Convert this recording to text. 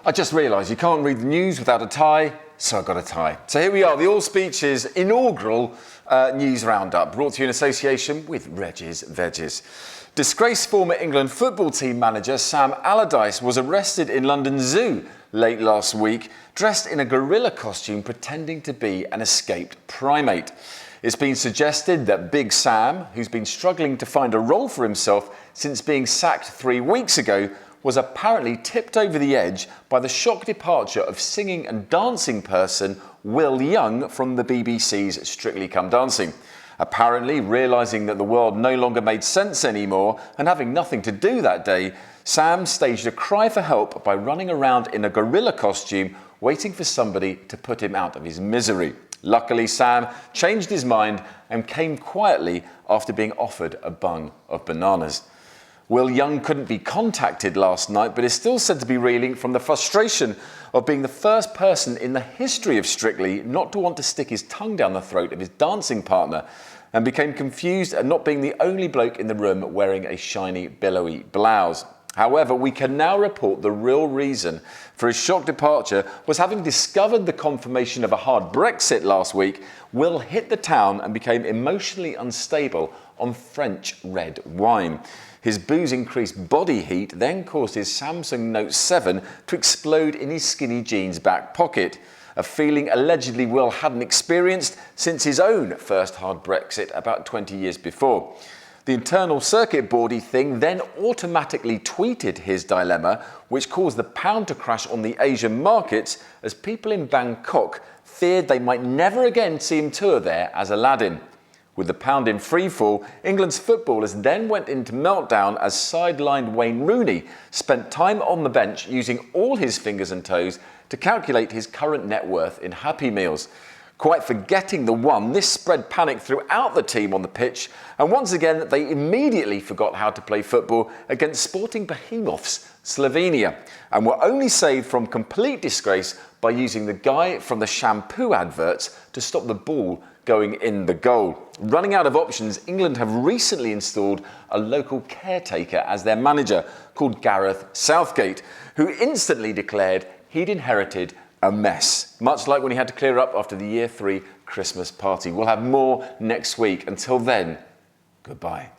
I just realised you can't read the news without a tie, so I got a tie. So here we are, the AllSpeeches inaugural news roundup, brought to you in association with Reggie's Veggies. Disgraced former England football team manager Sam Allardyce was arrested in London Zoo late last week, dressed in a gorilla costume pretending to be an escaped primate. It's been suggested that Big Sam, who's been struggling to find a role for himself since being sacked 3 weeks ago, was apparently tipped over the edge by the shock departure of singing and dancing person Will Young from the BBC's Strictly Come Dancing. Apparently, realising that the world no longer made sense anymore and having nothing to do that day, Sam staged a cry for help by running around in a gorilla costume, waiting for somebody to put him out of his misery. Luckily, Sam changed his mind and came quietly after being offered a bung of bananas. Will Young couldn't be contacted last night, but is still said to be reeling from the frustration of being the first person in the history of Strictly not to want to stick his tongue down the throat of his dancing partner, and became confused at not being the only bloke in the room wearing a shiny, billowy blouse. However, we can now report the real reason for his shock departure was having discovered the confirmation of a hard Brexit last week. Will hit the town and became emotionally unstable on French red wine. His booze-increased body heat then caused his Samsung Note 7 to explode in his skinny jeans back pocket, a feeling allegedly Will hadn't experienced since his own first hard Brexit about 20 years before. The internal circuit boardy thing then automatically tweeted his dilemma, which caused the pound to crash on the Asian markets as people in Bangkok feared they might never again see him tour there as Aladdin. With the pound in freefall, England's footballers then went into meltdown as sidelined Wayne Rooney spent time on the bench using all his fingers and toes to calculate his current net worth in Happy Meals. Quite forgetting the one, this spread panic throughout the team on the pitch, and once again they immediately forgot how to play football against sporting behemoths Slovenia, and were only saved from complete disgrace by using the guy from the shampoo adverts to stop the ball going in the goal. Running out of options, England have recently installed a local caretaker as their manager called Gareth Southgate, who instantly declared he'd inherited a mess, much like when he had to clear up after the Year 3 Christmas party. We'll have more next week. Until then, goodbye.